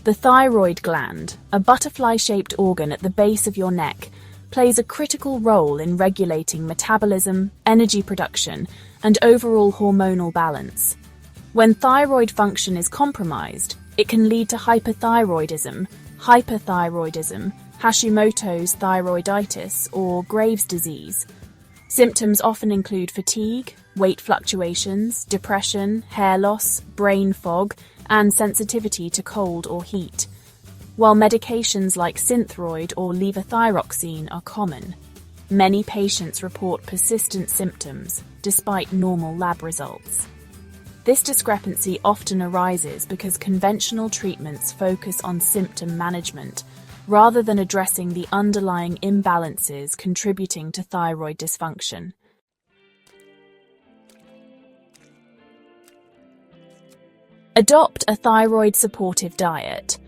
The thyroid gland, a butterfly-shaped organ at the base of your neck, plays a critical role in regulating metabolism, energy production, and overall hormonal balance. When thyroid function is compromised, it can lead to hyperthyroidism, Hashimoto's thyroiditis, or Graves' disease. Symptoms often include fatigue, weight fluctuations, depression, hair loss, brain fog, and sensitivity to cold or heat. While medications like Synthroid or levothyroxine are common, many patients report persistent symptoms despite normal lab results. This discrepancy often arises because conventional treatments focus on symptom management rather than addressing the underlying imbalances contributing to thyroid dysfunction. Adopt a thyroid-supportive diet.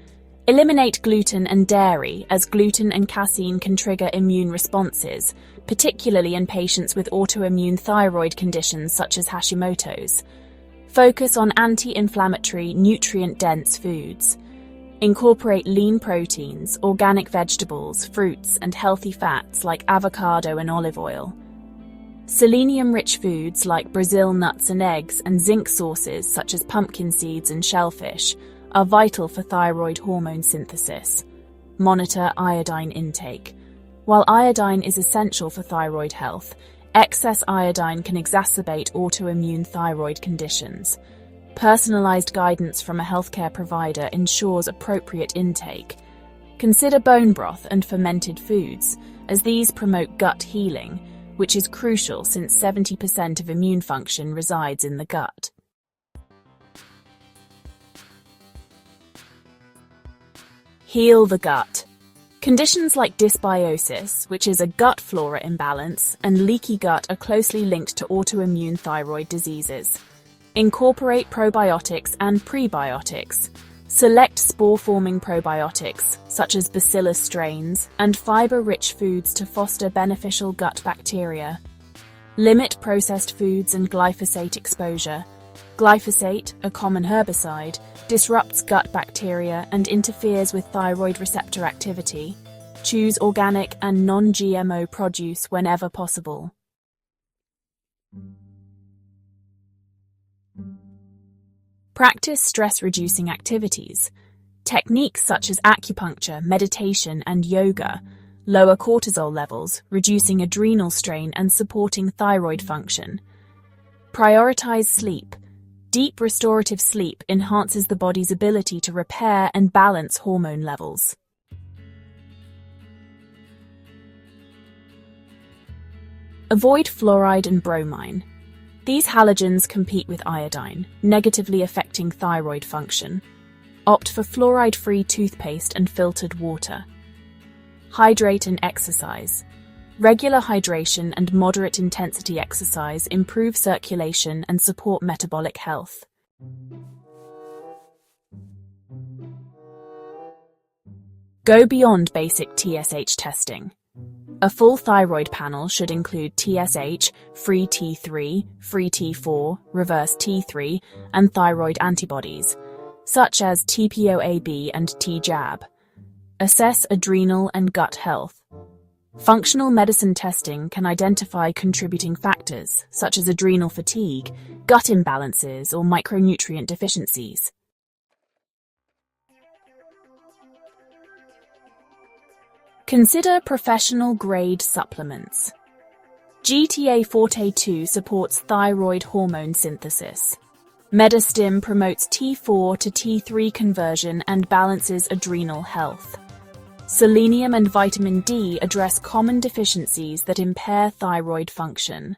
Eliminate gluten and dairy, as gluten and casein can trigger immune responses, particularly in patients with autoimmune thyroid conditions such as Hashimoto's. Focus on anti-inflammatory, nutrient-dense foods. Incorporate lean proteins, organic vegetables, fruits, and healthy fats like avocado and olive oil. Selenium-rich foods like Brazil nuts and eggs and zinc sources such as pumpkin seeds and shellfish are vital for thyroid hormone synthesis. Monitor iodine intake. While iodine is essential for thyroid health, excess iodine can exacerbate autoimmune thyroid conditions. Personalized guidance from a healthcare provider ensures appropriate intake. Consider bone broth and fermented foods, as these promote gut healing, which is crucial since 70% of immune function resides in the gut. Heal the gut. Conditions like dysbiosis, which is a gut flora imbalance, and leaky gut are closely linked to autoimmune thyroid diseases. Incorporate probiotics and prebiotics. Select spore-forming probiotics, such as bacillus strains, and fiber-rich foods to foster beneficial gut bacteria. Limit processed foods and glyphosate exposure. Glyphosate, a common herbicide, disrupts gut bacteria and interferes with thyroid receptor activity. Choose organic and non-GMO produce whenever possible. Practice stress-reducing activities. Techniques such as acupuncture, meditation, and yoga lower cortisol levels, reducing adrenal strain and supporting thyroid function. Prioritize sleep. Deep restorative sleep enhances the body's ability to repair and balance hormone levels. Avoid fluoride and bromine. These halogens compete with iodine, negatively affecting thyroid function. Opt for fluoride-free toothpaste and filtered water. Hydrate and exercise. Regular hydration and moderate intensity exercise improve circulation and support metabolic health. Go beyond basic TSH testing. A full thyroid panel should include TSH, free T3, free T4, reverse T3, and thyroid antibodies, such as TPOAB and TJAB. Assess adrenal and gut health. Functional medicine testing can identify contributing factors, such as adrenal fatigue, gut imbalances, or micronutrient deficiencies. Consider professional-grade supplements. GTA Forte 2 supports thyroid hormone synthesis. Medistim promotes T4 to T3 conversion and balances adrenal health. Selenium and vitamin D address common deficiencies that impair thyroid function.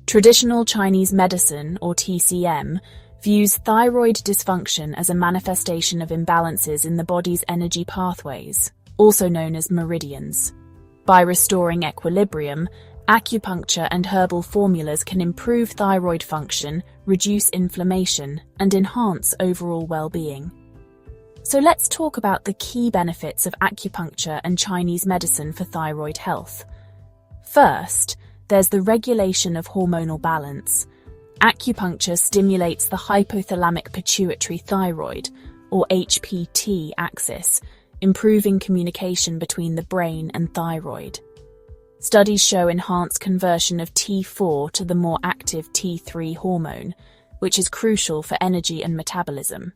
Traditional Chinese medicine, or TCM, views thyroid dysfunction as a manifestation of imbalances in the body's energy pathways, also known as meridians. By restoring equilibrium, acupuncture and herbal formulas can improve thyroid function, reduce inflammation, and enhance overall well-being. So let's talk about the key benefits of acupuncture and Chinese medicine for thyroid health. First, there's the regulation of hormonal balance. Acupuncture stimulates the hypothalamic pituitary thyroid, or HPT axis, improving communication between the brain and thyroid. Studies show enhanced conversion of T4 to the more active T3 hormone, which is crucial for energy and metabolism.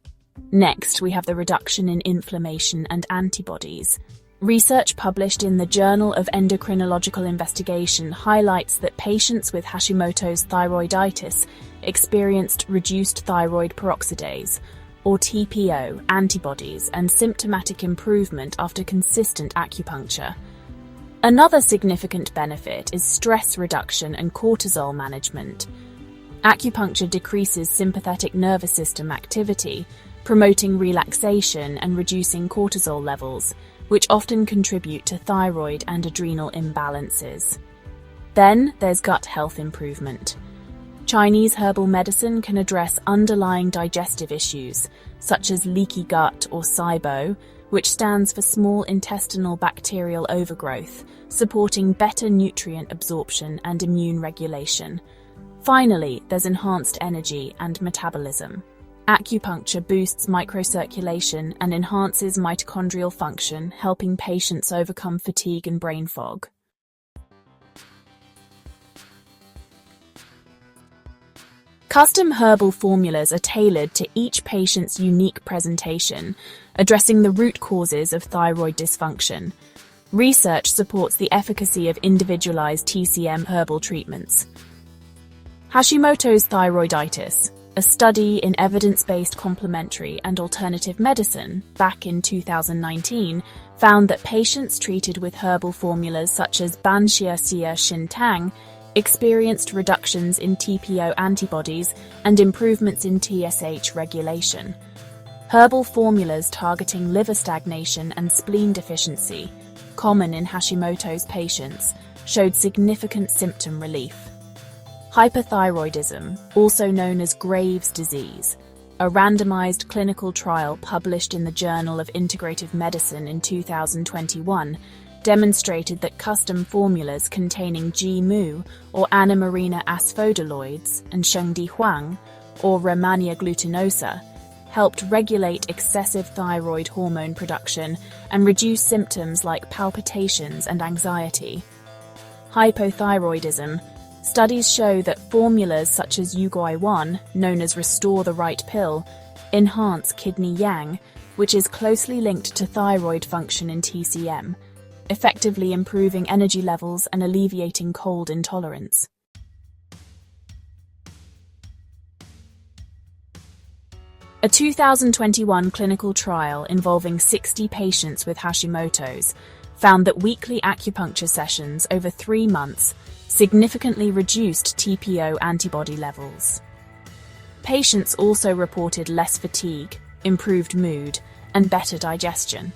Next, we have the reduction in inflammation and antibodies. Research published in the Journal of Endocrinological Investigation highlights that patients with Hashimoto's thyroiditis experienced reduced thyroid peroxidase, or TPO, antibodies and symptomatic improvement after consistent acupuncture. Another significant benefit is stress reduction and cortisol management. Acupuncture decreases sympathetic nervous system activity, promoting relaxation and reducing cortisol levels, which often contribute to thyroid and adrenal imbalances. Then there's gut health improvement. Chinese herbal medicine can address underlying digestive issues, such as leaky gut or SIBO, which stands for small intestinal bacterial overgrowth, supporting better nutrient absorption and immune regulation. Finally, there's enhanced energy and metabolism. Acupuncture boosts microcirculation and enhances mitochondrial function, helping patients overcome fatigue and brain fog. Custom herbal formulas are tailored to each patient's unique presentation, addressing the root causes of thyroid dysfunction. Research supports the efficacy of individualized TCM herbal treatments. Hashimoto's thyroiditis, a study in evidence-based complementary and alternative medicine back in 2019, found that patients treated with herbal formulas such as Banxia Xia Xintang experienced reductions in TPO antibodies and improvements in TSH regulation. Herbal formulas targeting liver stagnation and spleen deficiency, common in Hashimoto's patients, showed significant symptom relief. Hyperthyroidism, also known as Graves' disease, a randomized clinical trial published in the Journal of Integrative Medicine in 2021, demonstrated that custom formulas containing G-mu, or Anamarina asphodaloids, and Shengdi Huang, or Rehmannia glutinosa, helped regulate excessive thyroid hormone production and reduce symptoms like palpitations and anxiety. Hypothyroidism. Studies show that formulas such as Yuguai-1, known as Restore the Right Pill, enhance kidney yang, which is closely linked to thyroid function in TCM, effectively improving energy levels and alleviating cold intolerance. A 2021 clinical trial involving 60 patients with Hashimoto's found that weekly acupuncture sessions over 3 months significantly reduced TPO antibody levels. Patients also reported less fatigue, improved mood, and better digestion.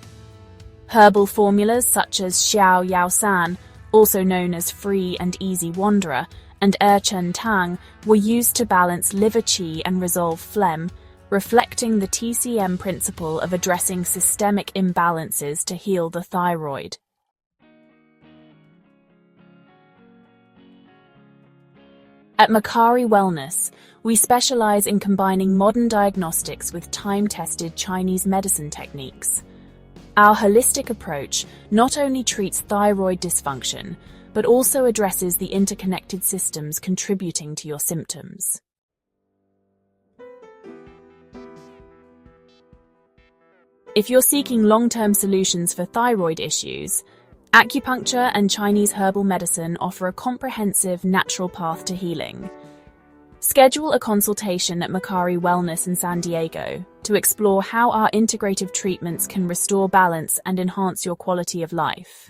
Herbal formulas such as Xiao Yao San, also known as Free and Easy Wanderer, and Chen Tang were used to balance liver qi and resolve phlegm, reflecting the TCM principle of addressing systemic imbalances to heal the thyroid. At Makari Wellness, we specialize in combining modern diagnostics with time-tested Chinese medicine techniques. Our holistic approach not only treats thyroid dysfunction, but also addresses the interconnected systems contributing to your symptoms. If you're seeking long-term solutions for thyroid issues, acupuncture and Chinese herbal medicine offer a comprehensive, natural path to healing. Schedule a consultation at Makari Wellness in San Diego to explore how our integrative treatments can restore balance and enhance your quality of life.